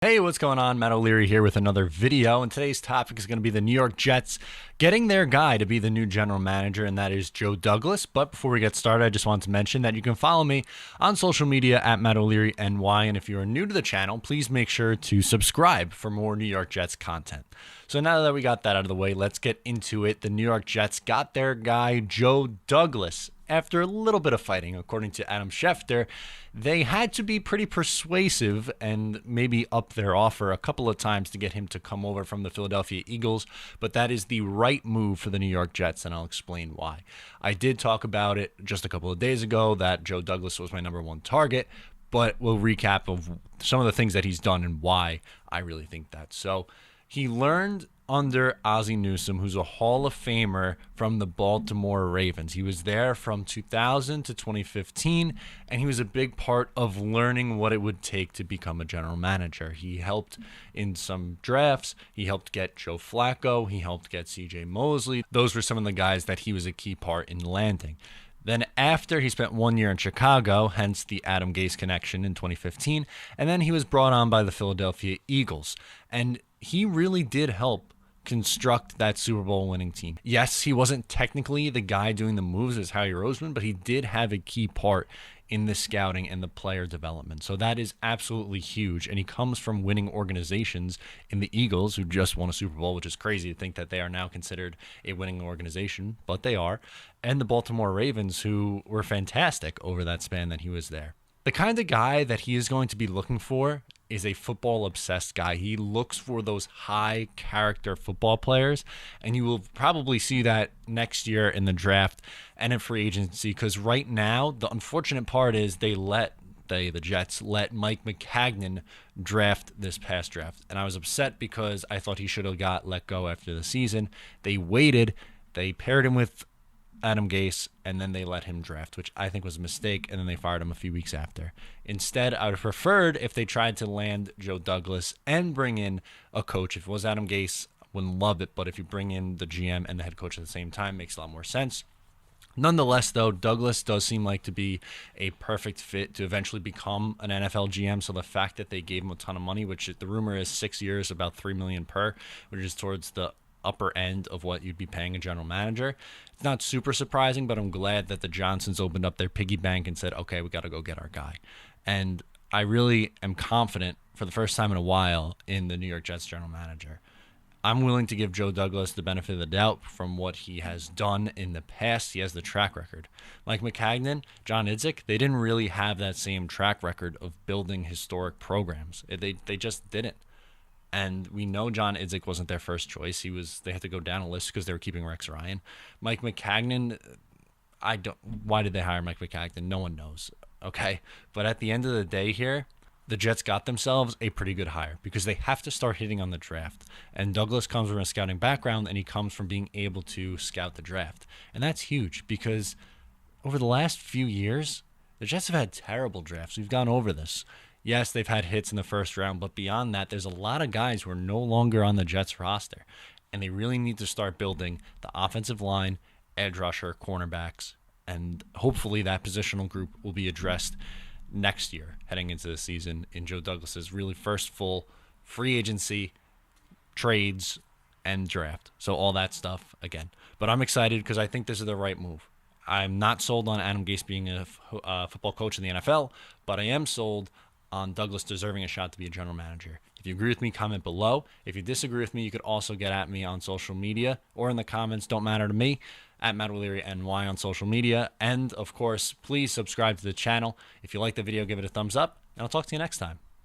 Hey, what's going on? Matt O'Leary here with another video, and today's topic is going to be the New York Jets getting their guy to be the new general manager, and that is Joe Douglas. But before we get started, I just want to mention that you can follow me on social media at Matt O'Leary NY, and if you are new to the channel, please make sure to subscribe for more New York Jets content. So now that we got that out of the way, let's get into it. The New York Jets got their guy, Joe Douglas. After a little bit of fighting, according to Adam Schefter, they had to be pretty persuasive and maybe up their offer a couple of times to get him to come over from the Philadelphia Eagles, but that is the right move for the New York Jets, and I'll explain why. I did talk about it just a couple of days ago that Joe Douglas was my number one target, but we'll recap of some of the things that he's done and why I really think that. So he learned under Ozzie Newsome, who's a Hall of Famer from the Baltimore Ravens. He was there from 2000 to 2015, and he was a big part of learning what it would take to become a general manager. He helped in some drafts. He helped get Joe Flacco. He helped get C.J. Mosley. Those were some of the guys that he was a key part in landing. Then after, he spent 1 year in Chicago, hence the Adam Gase connection in 2015, and then he was brought on by the Philadelphia Eagles. And he really did help construct that Super Bowl winning team. Yes, he wasn't technically the guy doing the moves as Howie Roseman, but he did have a key part in the scouting and the player development. So that is absolutely huge. And he comes from winning organizations in the Eagles, who just won a Super Bowl, which is crazy to think that they are now considered a winning organization, but they are. And the Baltimore Ravens, who were fantastic over that span that he was there. The kind of guy that he is going to be looking for is a football-obsessed guy. He looks for those high-character football players, and you will probably see that next year in the draft and in free agency, because right now, the unfortunate part is the Jets let Mike Maccagnan draft this past draft, and I was upset because I thought he should have got let go after the season. They waited. They paired him with Adam Gase, and then they let him draft, which I think was a mistake, and then they fired him a few weeks after. Instead, I would have preferred if they tried to land Joe Douglas and bring in a coach. If it was Adam Gase, I wouldn't love it, but if you bring in the GM and the head coach at the same time, it makes a lot more sense. Nonetheless, though, Douglas does seem like to be a perfect fit to eventually become an NFL GM. So the fact that they gave him a ton of money, which the rumor is 6 years, about $3 million per, which is towards the upper end of what you'd be paying a general manager. It's not super surprising, but I'm glad that the Johnsons opened up their piggy bank and said, okay, we got to go get our guy. And I really am confident for the first time in a while in the New York Jets general manager. I'm willing to give Joe Douglas the benefit of the doubt from what he has done in the past. He has the track record. Like Maccagnan, John Idzik, they didn't really have that same track record of building historic programs. They just didn't. And we know John Idzik wasn't their first choice. They had to go down a list because they were keeping Rex Ryan. Mike Maccagnan, why did they hire Mike Maccagnan? No one knows. Okay. But at the end of the day here, the Jets got themselves a pretty good hire because they have to start hitting on the draft. And Douglas comes from a scouting background, and he comes from being able to scout the draft. And that's huge because over the last few years, the Jets have had terrible drafts. We've gone over this. Yes, they've had hits in the first round, but beyond that, there's a lot of guys who are no longer on the Jets roster, and they really need to start building the offensive line, edge rusher, cornerbacks, and hopefully that positional group will be addressed next year heading into the season in Joe Douglas's really first full free agency, trades, and draft. So all that stuff again. But I'm excited because I think this is the right move. I'm not sold on Adam Gase being a football coach in the NFL, but I am sold on Douglas deserving a shot to be a general manager. If you agree with me, comment below. If you disagree with me, you could also get at me on social media or in the comments. Don't matter to me. At Matt O'Leary NY on social media. And, of course, please subscribe to the channel. If you like the video, give it a thumbs up. And I'll talk to you next time.